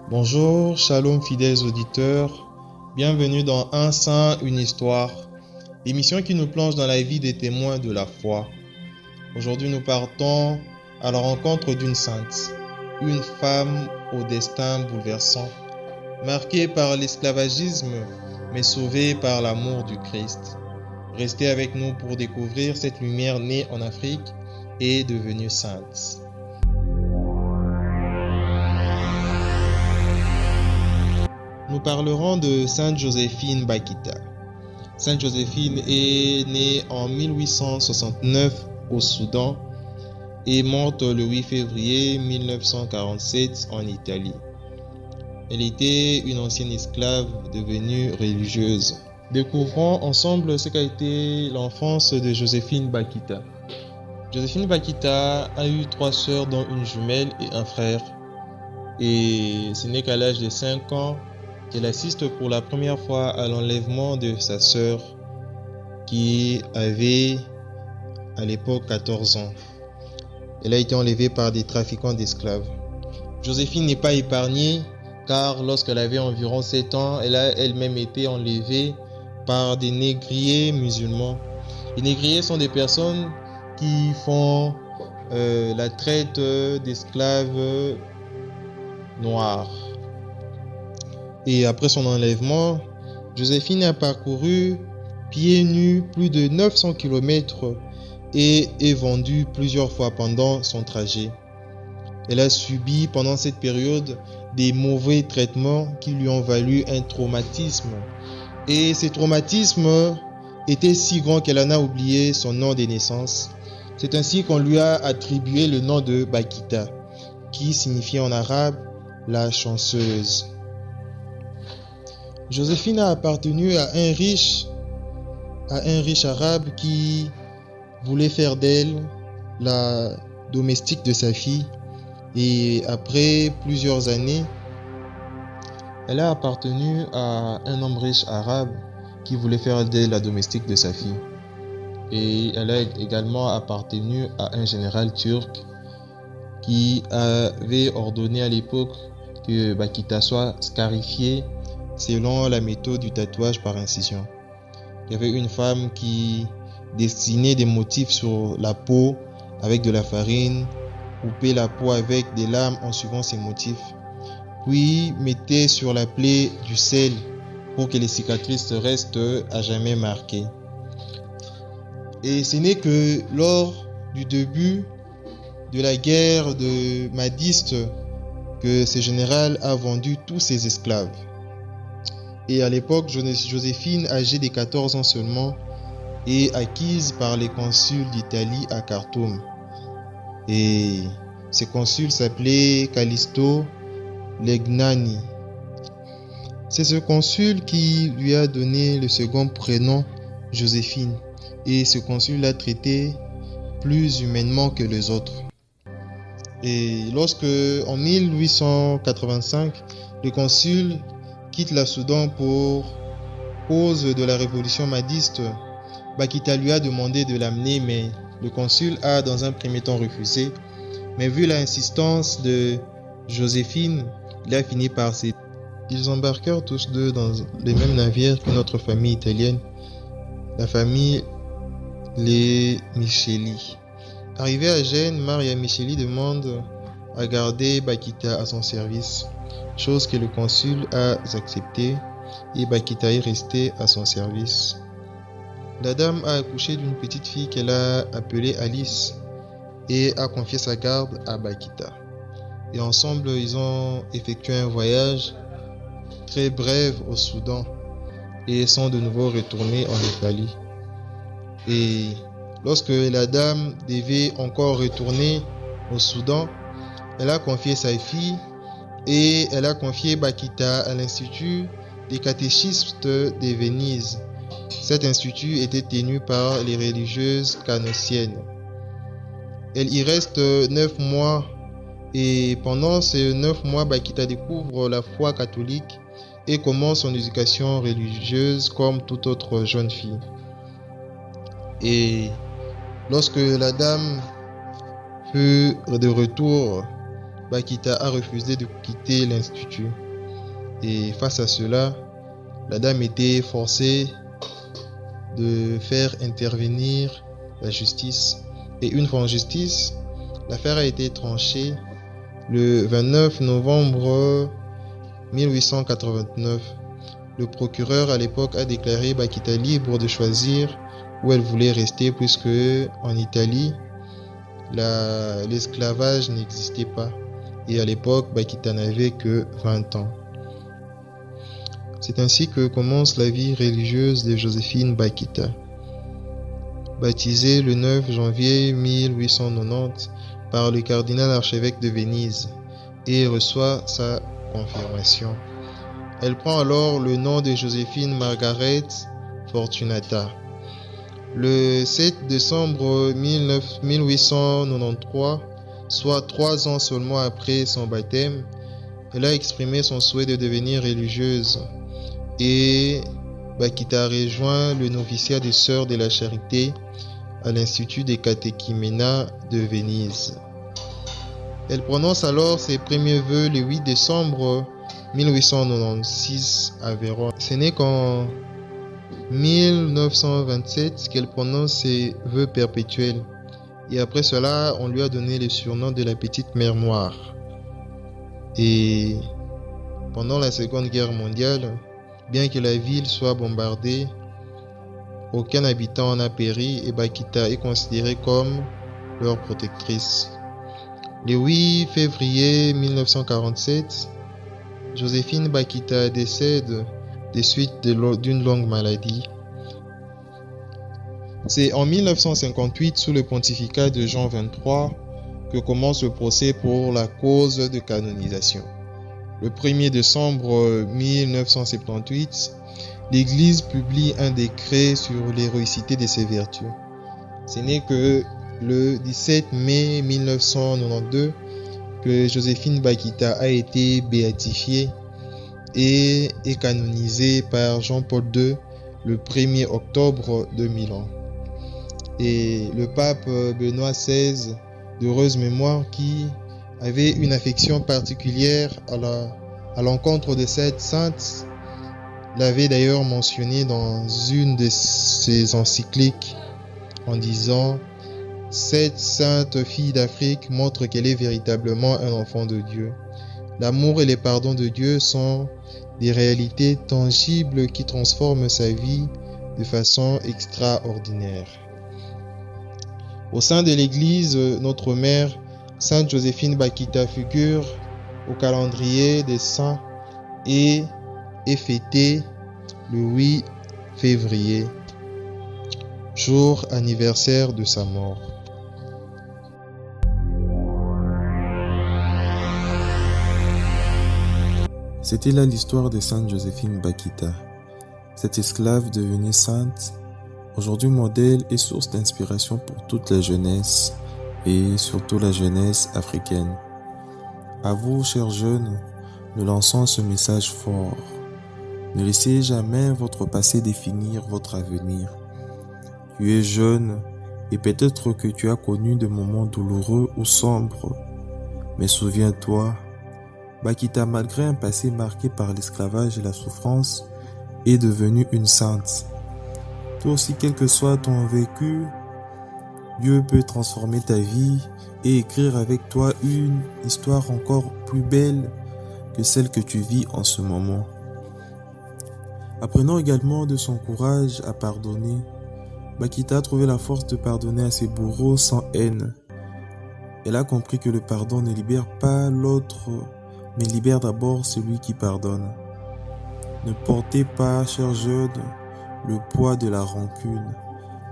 Bonjour, shalom fidèles auditeurs, bienvenue dans Un Saint, une histoire, l'émission qui nous plonge dans la vie des témoins de la foi. Aujourd'hui nous partons à la rencontre d'une sainte, une femme au destin bouleversant, marquée par l'esclavagisme mais sauvée par l'amour du Christ. Restez avec nous pour découvrir cette lumière née en Afrique et devenue sainte. Nous parlerons de Sainte Joséphine Bakita. Sainte Joséphine est née en 1869 au Soudan et morte le 8 février 1947 en Italie. Elle était une ancienne esclave devenue religieuse. Découvrons ensemble ce qu'a été l'enfance de Joséphine Bakita. Joséphine Bakita a eu 3 sœurs dont une jumelle et un frère. Et ce n'est qu'à l'âge de 5 ans qu'elle assiste pour la première fois à l'enlèvement de sa sœur qui avait à l'époque 14 ans. Elle a été enlevée par des trafiquants d'esclaves. Joséphine n'est pas épargnée car lorsqu'elle avait environ 7 ans, elle a elle-même été enlevée par des négriers musulmans. Les négriers sont des personnes qui font la traite d'esclaves noirs. Et après son enlèvement, Joséphine a parcouru pieds nus plus de 900 km et est vendue plusieurs fois pendant son trajet. Elle a subi pendant cette période des mauvais traitements qui lui ont valu un traumatisme. Et ces traumatismes étaient si grands qu'elle en a oublié son nom de naissance. C'est ainsi qu'on lui a attribué le nom de Bakita, qui signifie en arabe la chanceuse. Joséphine a appartenu à un riche arabe qui voulait faire d'elle la domestique de sa fille. Et après plusieurs années, elle a appartenu à un homme riche arabe qui voulait faire d'elle la domestique de sa fille. Et elle a également appartenu à un général turc qui avait ordonné à l'époque que Bakita soit scarifiée selon la méthode du tatouage par incision. Il y avait une femme qui dessinait des motifs sur la peau avec de la farine, coupait la peau avec des lames en suivant ces motifs, puis mettait sur la plaie du sel pour que les cicatrices restent à jamais marquées. Et ce n'est que lors du début de la guerre de Mahdiste que ce général a vendu tous ses esclaves. Et à l'époque, Joséphine, âgée de 14 ans seulement, est acquise par les consuls d'Italie à Khartoum. Et ce consul s'appelait Callisto Legnani. C'est ce consul qui lui a donné le second prénom Joséphine. Et ce consul l'a traité plus humainement que les autres. Et lorsque, en 1885, le consul quitte la Soudan pour cause de la révolution mahdiste, Bakita lui a demandé de l'amener, mais le consul a dans un premier temps refusé. Mais vu l'insistance de Joséphine, il a fini par céder. Ils embarquèrent tous deux dans les mêmes navires que notre famille italienne, la famille Les Micheli. Arrivé à Gênes, Maria Micheli demande à garder Bakita à son service, chose que le consul a acceptée, et Bakita est restée à son service. La dame a accouché d'une petite fille qu'elle a appelée Alice et a confié sa garde à Bakita. Et ensemble, ils ont effectué un voyage très bref au Soudan et sont de nouveau retournés en Italie. Et lorsque la dame devait encore retourner au Soudan, elle a confié sa fille et elle a confié Bakita à l'Institut des catéchistes de Venise. Cet institut était tenu par les religieuses canossiennes. Elle y reste 9 mois et pendant ces 9 mois, Bakita découvre la foi catholique et commence son éducation religieuse comme toute autre jeune fille. Et lorsque la dame fut de retour Bakita a refusé de quitter l'institut. Et face à cela, la dame était forcée de faire intervenir la justice. Et une fois en justice, l'affaire a été tranchée le 29 novembre 1889. Le procureur à l'époque a déclaré Bakita libre de choisir où elle voulait rester puisque en Italie, l'esclavage n'existait pas. Et à l'époque, Bakita n'avait que 20 ans. C'est ainsi que commence la vie religieuse de Joséphine Bakita. Baptisée le 9 janvier 1890 par le cardinal archevêque de Venise et reçoit sa confirmation. Elle prend alors le nom de Joséphine Margaret Fortunata. Le 7 décembre 1893, soit 3 ans seulement après son baptême, elle a exprimé son souhait de devenir religieuse et Bakita rejoint le noviciat des Sœurs de la Charité à l'Institut des catéchuménats de Venise. Elle prononce alors ses premiers vœux le 8 décembre 1896 à Vérone. Ce n'est qu'en 1927 qu'elle prononce ses vœux perpétuels. Et après cela, on lui a donné le surnom de la petite mère noire. Et pendant la Seconde Guerre mondiale, bien que la ville soit bombardée, aucun habitant n'a péri et Bakita est considérée comme leur protectrice. Le 8 février 1947, Joséphine Bakita décède des suites d'une longue maladie. C'est en 1958, sous le pontificat de Jean XXIII, que commence le procès pour la cause de canonisation. Le 1er décembre 1978, l'Église publie un décret sur l'héroïcité de ses vertus. Ce n'est que le 17 mai 1992 que Joséphine Bakita a été béatifiée et est canonisée par Jean-Paul II le 1er octobre 2001. Et le pape Benoît XVI, d'heureuse mémoire, qui avait une affection particulière à l'encontre de cette sainte, l'avait d'ailleurs mentionné dans une de ses encycliques en disant « Cette sainte fille d'Afrique montre qu'elle est véritablement un enfant de Dieu. L'amour et le pardon de Dieu sont des réalités tangibles qui transforment sa vie de façon extraordinaire. » Au sein de l'Église, notre mère, Sainte Joséphine Bakita, figure au calendrier des saints et est fêtée le 8 février, jour anniversaire de sa mort. C'était là l'histoire de Sainte Joséphine Bakita, cette esclave devenue sainte, aujourd'hui modèle et source d'inspiration pour toute la jeunesse et surtout la jeunesse africaine. À vous, chers jeunes, nous lançons ce message fort. Ne laissez jamais votre passé définir votre avenir. Tu es jeune et peut-être que tu as connu des moments douloureux ou sombres. Mais souviens-toi, Bakita, malgré un passé marqué par l'esclavage et la souffrance, est devenue une sainte. Toi aussi, quel que soit ton vécu, Dieu peut transformer ta vie et écrire avec toi une histoire encore plus belle que celle que tu vis en ce moment. Apprenons également de son courage à pardonner. Bakita a trouvé la force de pardonner à ses bourreaux sans haine. Elle a compris que le pardon ne libère pas l'autre, mais libère d'abord celui qui pardonne. Ne portez pas, chers jeunes, le poids de la rancune.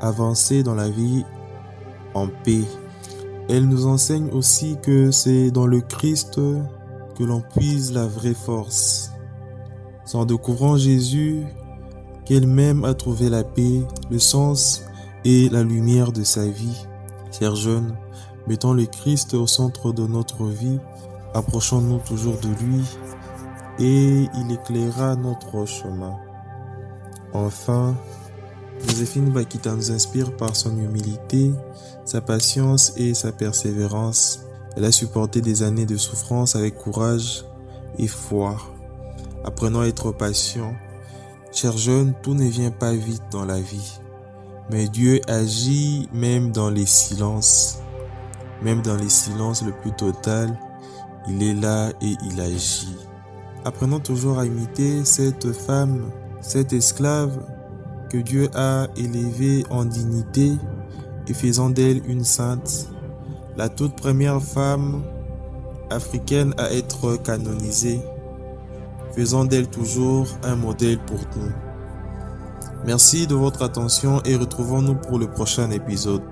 Avancez dans la vie en paix. Elle nous enseigne aussi que c'est dans le Christ que l'on puise la vraie force. C'est en découvrant Jésus qu'elle-même a trouvé la paix, le sens et la lumière de sa vie. Chers jeunes, mettons le Christ au centre de notre vie, approchons-nous toujours de lui et il éclairera notre chemin. Enfin, Joséphine Bakita nous inspire par son humilité, sa patience et sa persévérance. Elle a supporté des années de souffrance avec courage et foi. Apprenons à être patients. Chers jeunes, tout ne vient pas vite dans la vie. Mais Dieu agit même dans les silences. Même dans les silences le plus total, il est là et il agit. Apprenons toujours à imiter cette femme, cette esclave que Dieu a élevée en dignité et faisant d'elle une sainte, la toute première femme africaine à être canonisée, faisant d'elle toujours un modèle pour nous. Merci de votre attention et retrouvons-nous pour le prochain épisode.